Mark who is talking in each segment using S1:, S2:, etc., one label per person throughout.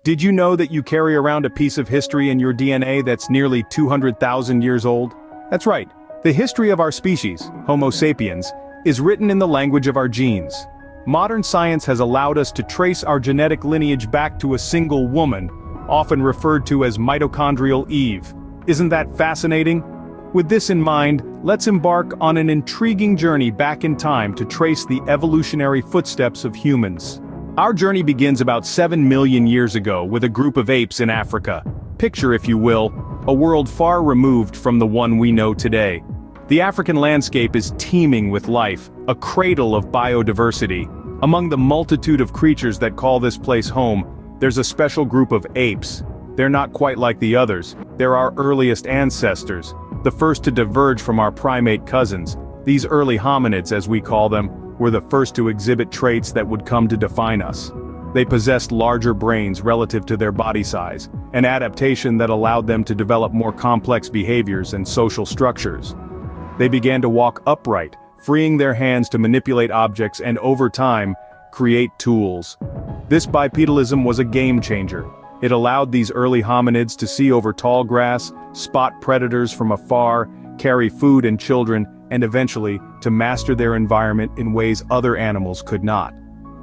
S1: Did you know that you carry around a piece of history in your DNA that's nearly 200,000 years old? That's right. The history of our species, Homo sapiens, is written in the language of our genes. Modern science has allowed us to trace our genetic lineage back to a single woman, often referred to as mitochondrial Eve. Isn't that fascinating? With this in mind, let's embark on an intriguing journey back in time to trace the evolutionary footsteps of humans. Our journey begins about 7 million years ago with a group of apes in Africa. Picture, if you will, a world far removed from the one we know today. The African landscape is teeming with life, a cradle of biodiversity. Among the multitude of creatures that call this place home, there's a special group of apes. They're not quite like the others. They're our earliest ancestors, the first to diverge from our primate cousins. These early hominids, as we call them, were the first to exhibit traits that would come to define us. They possessed larger brains relative to their body size, an adaptation that allowed them to develop more complex behaviors and social structures. They began to walk upright, freeing their hands to manipulate objects and, over time, create tools. This bipedalism was a game changer. It allowed these early hominids to see over tall grass, spot predators from afar, carry food and children, and eventually, to master their environment in ways other animals could not.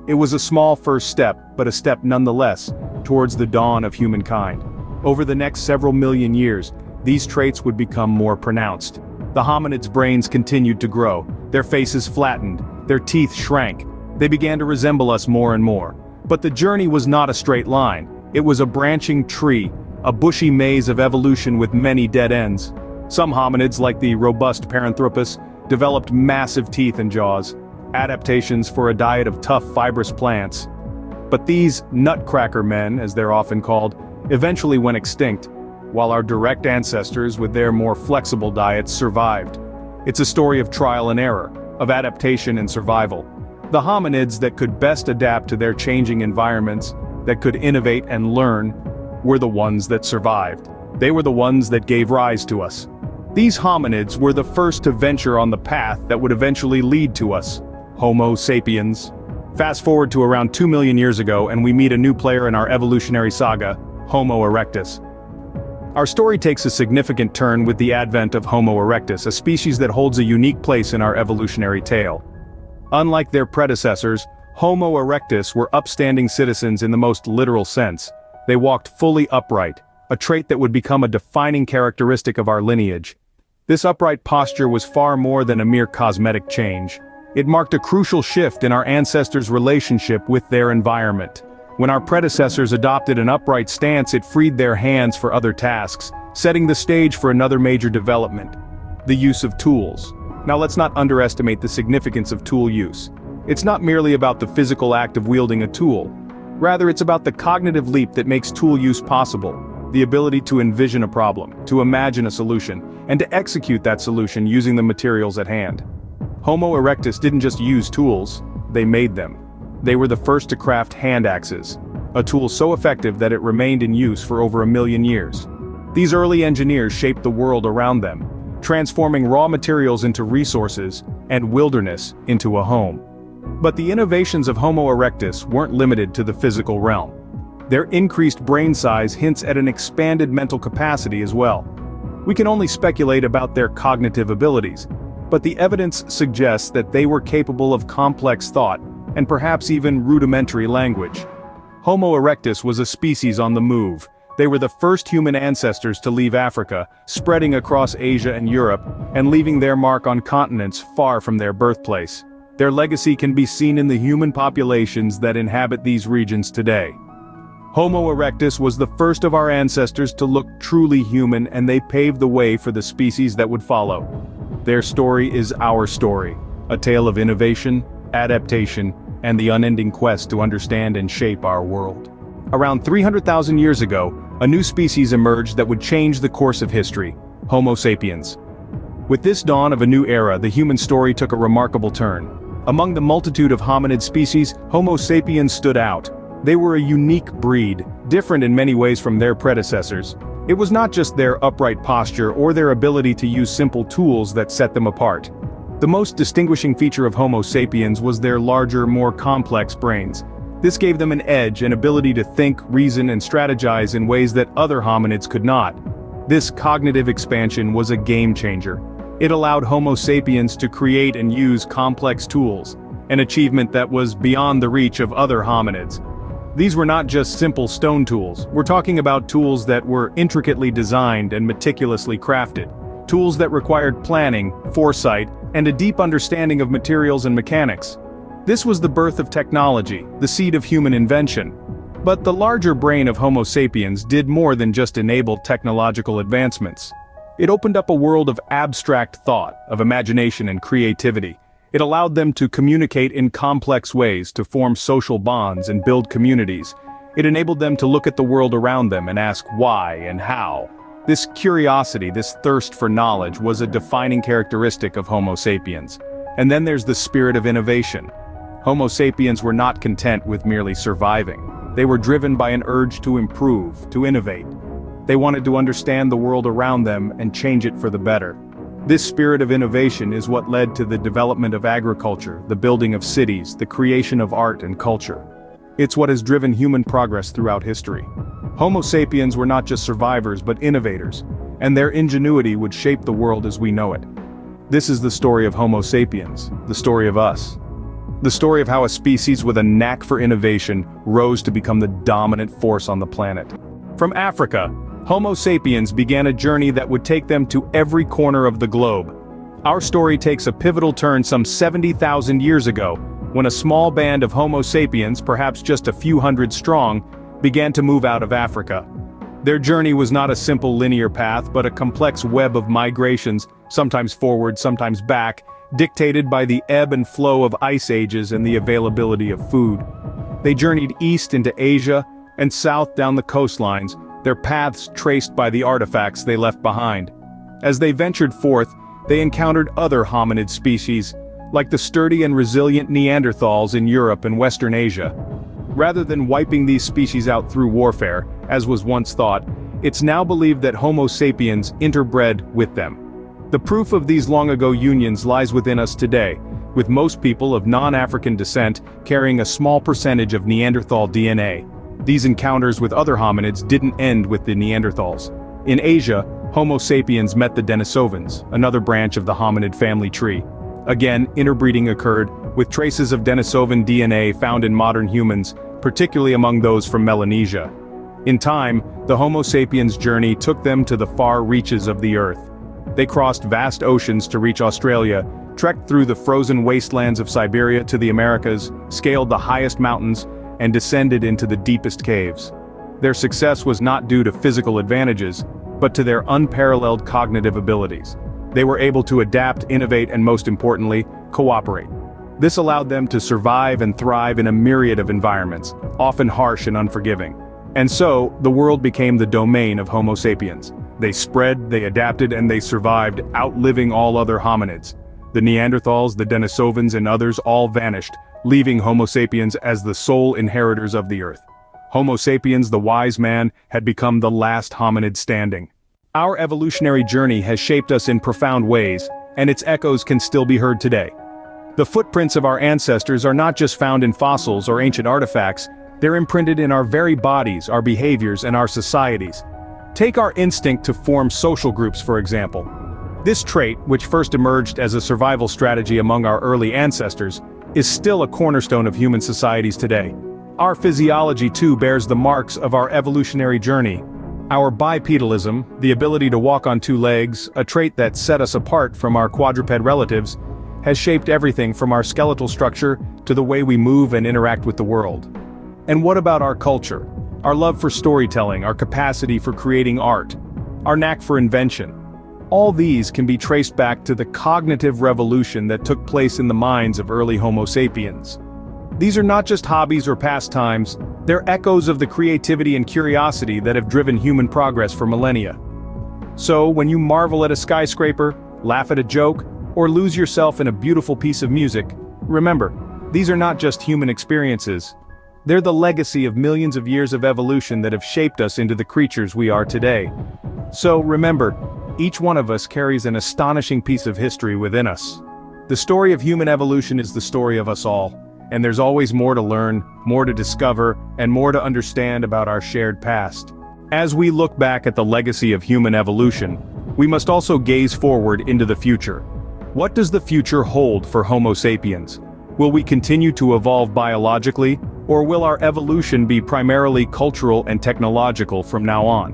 S1: It was a small first step, but a step nonetheless, towards the dawn of humankind. Over the next several million years, these traits would become more pronounced. The hominids' brains continued to grow, their faces flattened, their teeth shrank. They began to resemble us more and more. But the journey was not a straight line. It was a branching tree, a bushy maze of evolution with many dead ends. Some hominids, like the robust Paranthropus, developed massive teeth and jaws, adaptations for a diet of tough fibrous plants. But these nutcracker men, as they're often called, eventually went extinct, while our direct ancestors with their more flexible diets survived. It's a story of trial and error, of adaptation and survival. The hominids that could best adapt to their changing environments, that could innovate and learn, were the ones that survived. They were the ones that gave rise to us. These hominids were the first to venture on the path that would eventually lead to us, Homo sapiens. Fast forward to around 2 million years ago and we meet a new player in our evolutionary saga, Homo erectus. Our story takes a significant turn with the advent of Homo erectus, a species that holds a unique place in our evolutionary tale. Unlike their predecessors, Homo erectus were upstanding citizens in the most literal sense. They walked fully upright, a trait that would become a defining characteristic of our lineage. This upright posture was far more than a mere cosmetic change. It marked a crucial shift in our ancestors' relationship with their environment. When our predecessors adopted an upright stance, it freed their hands for other tasks, setting the stage for another major development: the use of tools. Now let's not underestimate the significance of tool use. It's not merely about the physical act of wielding a tool. Rather, it's about the cognitive leap that makes tool use possible. The ability to envision a problem, to imagine a solution, and to execute that solution using the materials at hand. Homo erectus didn't just use tools, they made them. They were the first to craft hand axes, a tool so effective that it remained in use for over 1 million years. These early engineers shaped the world around them, transforming raw materials into resources and wilderness into a home. But the innovations of Homo erectus weren't limited to the physical realm. Their increased brain size hints at an expanded mental capacity as well. We can only speculate about their cognitive abilities, but the evidence suggests that they were capable of complex thought, and perhaps even rudimentary language. Homo erectus was a species on the move. They were the first human ancestors to leave Africa, spreading across Asia and Europe, and leaving their mark on continents far from their birthplace. Their legacy can be seen in the human populations that inhabit these regions today. Homo erectus was the first of our ancestors to look truly human, and they paved the way for the species that would follow. Their story is our story, a tale of innovation, adaptation, and the unending quest to understand and shape our world. Around 300,000 years ago, a new species emerged that would change the course of history: Homo sapiens. With this dawn of a new era, the human story took a remarkable turn. Among the multitude of hominid species, Homo sapiens stood out. They were a unique breed, different in many ways from their predecessors. It was not just their upright posture or their ability to use simple tools that set them apart. The most distinguishing feature of Homo sapiens was their larger, more complex brains. This gave them an edge, an ability to think, reason, and strategize in ways that other hominids could not. This cognitive expansion was a game changer. It allowed Homo sapiens to create and use complex tools, an achievement that was beyond the reach of other hominids. These were not just simple stone tools. We're talking about tools that were intricately designed and meticulously crafted. Tools that required planning, foresight, and a deep understanding of materials and mechanics. This was the birth of technology, the seed of human invention. But the larger brain of Homo sapiens did more than just enable technological advancements. It opened up a world of abstract thought, of imagination and creativity. It allowed them to communicate in complex ways, to form social bonds and build communities. It enabled them to look at the world around them and ask why and how. This curiosity, this thirst for knowledge, was a defining characteristic of Homo sapiens. And then there's the spirit of innovation. Homo sapiens were not content with merely surviving. They were driven by an urge to improve, to innovate. They wanted to understand the world around them and change it for the better. This spirit of innovation is what led to the development of agriculture, the building of cities, the creation of art and culture. It's what has driven human progress throughout history. Homo sapiens were not just survivors but innovators, and their ingenuity would shape the world as we know it. This is the story of Homo sapiens, the story of us. The story of how a species with a knack for innovation rose to become the dominant force on the planet. From Africa, Homo sapiens began a journey that would take them to every corner of the globe. Our story takes a pivotal turn some 70,000 years ago, when a small band of Homo sapiens, perhaps just a few hundred strong, began to move out of Africa. Their journey was not a simple linear path but a complex web of migrations, sometimes forward, sometimes back, dictated by the ebb and flow of ice ages and the availability of food. They journeyed east into Asia and south down the coastlines, their paths traced by the artifacts they left behind. As they ventured forth, they encountered other hominid species, like the sturdy and resilient Neanderthals in Europe and Western Asia. Rather than wiping these species out through warfare, as was once thought, it's now believed that Homo sapiens interbred with them. The proof of these long-ago unions lies within us today, with most people of non-African descent carrying a small percentage of Neanderthal DNA. These encounters with other hominids didn't end with the Neanderthals. In Asia, Homo sapiens met the Denisovans, another branch of the hominid family tree. Again, interbreeding occurred, with traces of Denisovan DNA found in modern humans, particularly among those from Melanesia. In time, the Homo sapiens journey took them to the far reaches of the Earth. They crossed vast oceans to reach Australia, trekked through the frozen wastelands of Siberia to the Americas, scaled the highest mountains, and descended into the deepest caves. Their success was not due to physical advantages, but to their unparalleled cognitive abilities. They were able to adapt, innovate, and most importantly, cooperate. This allowed them to survive and thrive in a myriad of environments, often harsh and unforgiving. And so, the world became the domain of Homo sapiens. They spread, they adapted, and they survived, outliving all other hominids. The Neanderthals, the Denisovans, and others all vanished, leaving Homo sapiens as the sole inheritors of the Earth. Homo sapiens, the wise man, had become the last hominid standing. Our evolutionary journey has shaped us in profound ways, and its echoes can still be heard today. The footprints of our ancestors are not just found in fossils or ancient artifacts, they're imprinted in our very bodies, our behaviors, and our societies. Take our instinct to form social groups, for example. This trait, which first emerged as a survival strategy among our early ancestors, is still a cornerstone of human societies today. Our physiology too bears the marks of our evolutionary journey. Our bipedalism, the ability to walk on two legs, a trait that set us apart from our quadruped relatives, has shaped everything from our skeletal structure to the way we move and interact with the world. And what about our culture? Our love for storytelling, our capacity for creating art, our knack for invention. All these can be traced back to the cognitive revolution that took place in the minds of early Homo sapiens. These are not just hobbies or pastimes, they're echoes of the creativity and curiosity that have driven human progress for millennia. So, when you marvel at a skyscraper, laugh at a joke, or lose yourself in a beautiful piece of music, remember, these are not just human experiences. They're the legacy of millions of years of evolution that have shaped us into the creatures we are today. So remember, each one of us carries an astonishing piece of history within us. The story of human evolution is the story of us all, and there's always more to learn, more to discover, and more to understand about our shared past. As we look back at the legacy of human evolution, we must also gaze forward into the future. What does the future hold for Homo sapiens? Will we continue to evolve biologically, or will our evolution be primarily cultural and technological from now on?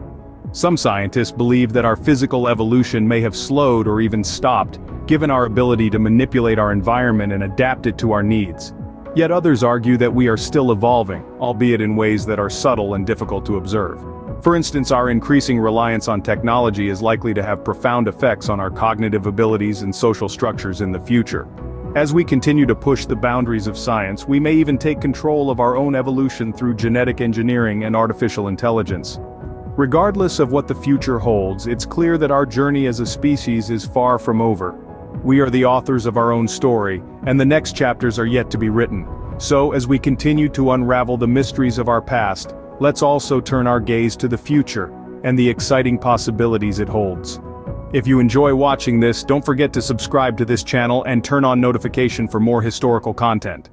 S1: Some scientists believe that our physical evolution may have slowed or even stopped, given our ability to manipulate our environment and adapt it to our needs. Yet others argue that we are still evolving, albeit in ways that are subtle and difficult to observe. For instance, our increasing reliance on technology is likely to have profound effects on our cognitive abilities and social structures in the future. As we continue to push the boundaries of science, we may even take control of our own evolution through genetic engineering and artificial intelligence. Regardless of what the future holds, it's clear that our journey as a species is far from over. We are the authors of our own story, and the next chapters are yet to be written. So, as we continue to unravel the mysteries of our past, let's also turn our gaze to the future, and the exciting possibilities it holds. If you enjoy watching this, don't forget to subscribe to this channel and turn on notification for more historical content.